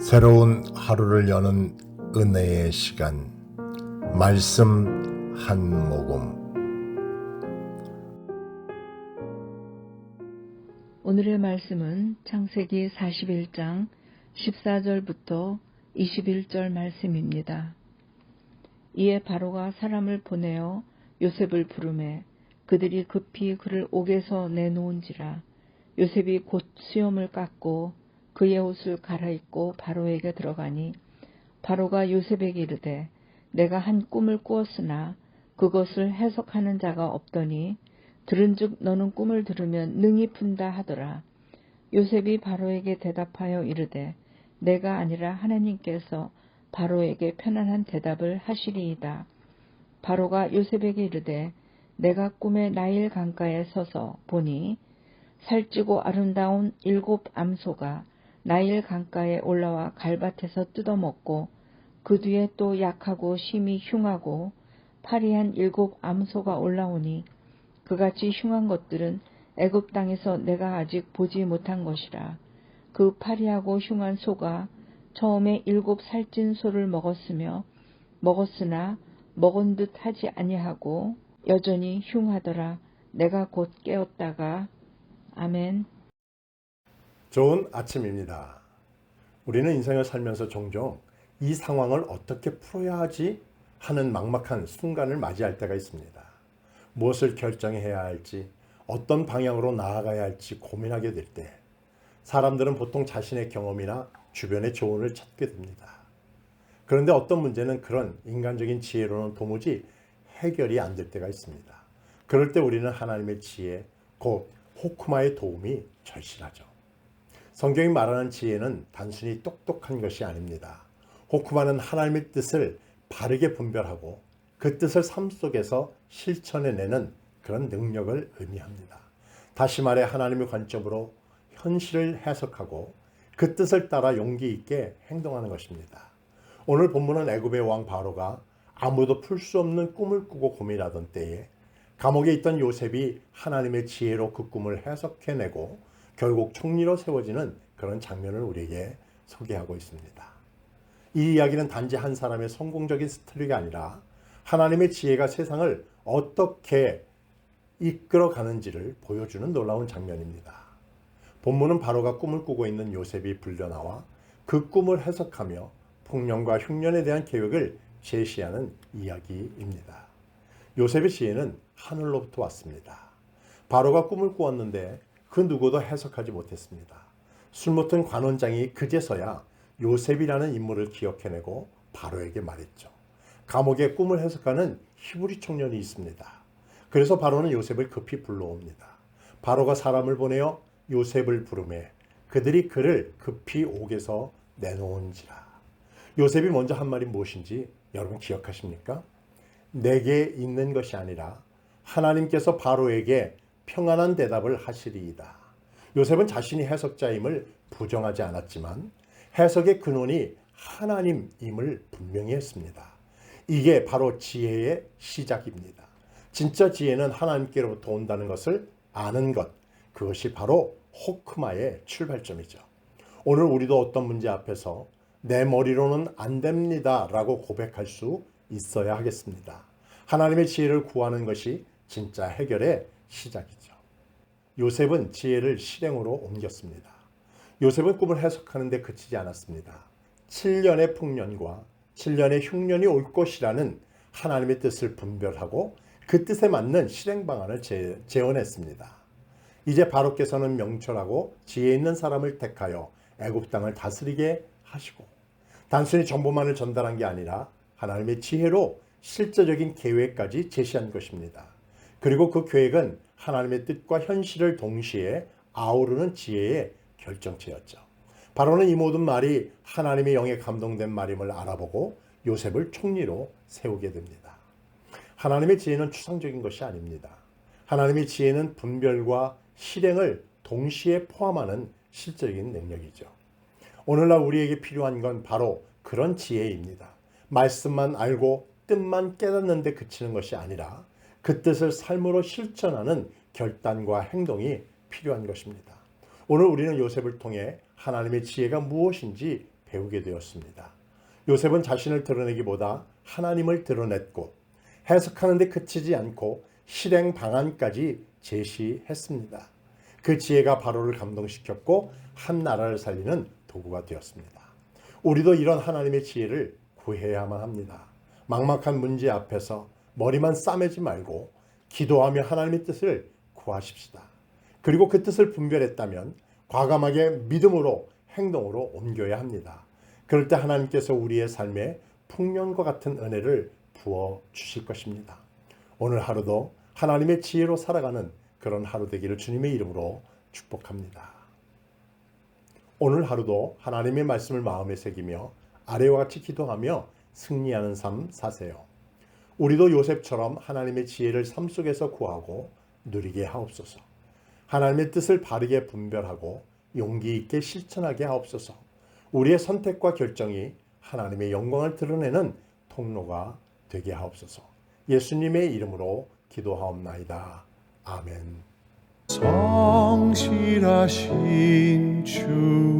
새로운 하루를 여는 은혜의 시간, 말씀 한 모금. 오늘의 말씀은 창세기 41장 14절부터 21절 말씀입니다. 이에 바로가 사람을 보내어 요셉을 부르매 그들이 급히 그를 옥에서 내놓은지라. 요셉이 곧 수염을 깎고 그의 옷을 갈아입고 바로에게 들어가니 바로가 요셉에게 이르되 내가 한 꿈을 꾸었으나 그것을 해석하는 자가 없더니 들은즉 너는 꿈을 들으면 능히 푼다 하더라. 요셉이 바로에게 대답하여 이르되 내가 아니라 하나님께서 바로에게 편안한 대답을 하시리이다. 바로가 요셉에게 이르되 내가 꿈에 나일 강가에 서서 보니 살찌고 아름다운 7 암소가 나일 강가에 올라와 갈밭에서 뜯어먹고 그 뒤에 또 약하고 심히 흉하고 파리한 7 암소가 올라오니 그같이 흉한 것들은 애굽 땅에서 내가 아직 보지 못한 것이라. 그 파리하고 흉한 소가 처음에 7 살찐 소를 먹었으나 먹은 듯 하지 아니하고 여전히 흉하더라. 내가 곧 깨었다가. 아멘. 좋은 아침입니다. 우리는 인생을 살면서 종종 이 상황을 어떻게 풀어야 하지 하는 막막한 순간을 맞이할 때가 있습니다. 무엇을 결정해야 할지, 어떤 방향으로 나아가야 할지 고민하게 될 때 사람들은 보통 자신의 경험이나 주변의 조언을 찾게 됩니다. 그런데 어떤 문제는 그런 인간적인 지혜로는 도무지 해결이 안 될 때가 있습니다. 그럴 때 우리는 하나님의 지혜, 곧 호크마의 도움이 절실하죠. 성경이 말하는 지혜는 단순히 똑똑한 것이 아닙니다. 호크마는 하나님의 뜻을 바르게 분별하고 그 뜻을 삶 속에서 실천해내는 그런 능력을 의미합니다. 다시 말해 하나님의 관점으로 현실을 해석하고 그 뜻을 따라 용기 있게 행동하는 것입니다. 오늘 본문은 애굽의 왕 바로가 아무도 풀 수 없는 꿈을 꾸고 고민하던 때에 감옥에 있던 요셉이 하나님의 지혜로 그 꿈을 해석해내고 결국 총리로 세워지는 그런 장면을 우리에게 소개하고 있습니다. 이 이야기는 단지 한 사람의 성공적인 스토리가 아니라 하나님의 지혜가 세상을 어떻게 이끌어가는지를 보여주는 놀라운 장면입니다. 본문은 바로가 꿈을 꾸고 있는 요셉이 불려나와 그 꿈을 해석하며 풍년과 흉년에 대한 계획을 제시하는 이야기입니다. 요셉의 지혜는 하늘로부터 왔습니다. 바로가 꿈을 꾸었는데 그 누구도 해석하지 못했습니다. 술 먹던 관원장이 그제서야 요셉이라는 인물을 기억해내고 바로에게 말했죠. 감옥에 꿈을 해석하는 히브리 청년이 있습니다. 그래서 바로는 요셉을 급히 불러옵니다. 바로가 사람을 보내어 요셉을 부르매 그들이 그를 급히 옥에서 내놓은지라. 요셉이 먼저 한 말이 무엇인지 여러분 기억하십니까? 내게 있는 것이 아니라 하나님께서 바로에게 평안한 대답을 하시리이다. 요셉은 자신이 해석자임을 부정하지 않았지만 해석의 근원이 하나님임을 분명히 했습니다. 이게 바로 지혜의 시작입니다. 진짜 지혜는 하나님께로부터 온다는 것을 아는 것, 그것이 바로 호크마의 출발점이죠. 오늘 우리도 어떤 문제 앞에서 내 머리로는 안 됩니다 라고 고백할 수 있어야 하겠습니다. 하나님의 지혜를 구하는 것이 진짜 해결의 시작이죠. 요셉은 지혜를 실행으로 옮겼습니다. 요셉은 꿈을 해석하는 데 그치지 않았습니다. 7년의 풍년과 7년의 흉년이 올 것이라는 하나님의 뜻을 분별하고 그 뜻에 맞는 실행 방안을 제언했습니다. 이제 바로께서는 명철하고 지혜 있는 사람을 택하여 애굽 땅을 다스리게 하시고 단순히 정보만을 전달한 게 아니라 하나님의 지혜로 실제적인 계획까지 제시한 것입니다. 그리고 그 계획은 하나님의 뜻과 현실을 동시에 아우르는 지혜의 결정체였죠. 바로는 이 모든 말이 하나님의 영에 감동된 말임을 알아보고 요셉을 총리로 세우게 됩니다. 하나님의 지혜는 추상적인 것이 아닙니다. 하나님의 지혜는 분별과 실행을 동시에 포함하는 실질적인 능력이죠. 오늘날 우리에게 필요한 건 바로 그런 지혜입니다. 말씀만 알고 뜻만 깨닫는 데 그치는 것이 아니라 그 뜻을 삶으로 실천하는 결단과 행동이 필요한 것입니다. 오늘 우리는 요셉을 통해 하나님의 지혜가 무엇인지 배우게 되었습니다. 요셉은 자신을 드러내기보다 하나님을 드러냈고 해석하는 데 그치지 않고 실행 방안까지 제시했습니다. 그 지혜가 바로를 감동시켰고 한 나라를 살리는 도구가 되었습니다. 우리도 이런 하나님의 지혜를 구해야만 합니다. 막막한 문제 앞에서 머리만 싸매지 말고 기도하며 하나님의 뜻을 구하십시다. 그리고 그 뜻을 분별했다면 과감하게 믿음으로 행동으로 옮겨야 합니다. 그럴 때 하나님께서 우리의 삶에 풍년과 같은 은혜를 부어 주실 것입니다. 오늘 하루도 하나님의 지혜로 살아가는 그런 하루 되기를 주님의 이름으로 축복합니다. 오늘 하루도 하나님의 말씀을 마음에 새기며 아래와 같이 기도하며 승리하는 삶 사세요. 우리도 요셉처럼 하나님의 지혜를 삶 속에서 구하고 누리게 하옵소서. 하나님의 뜻을 바르게 분별하고 용기 있게 실천하게 하옵소서. 우리의 선택과 결정이 하나님의 영광을 드러내는 통로가 되게 하옵소서. 예수님의 이름으로 기도하옵나이다. 아멘. 성실하신 주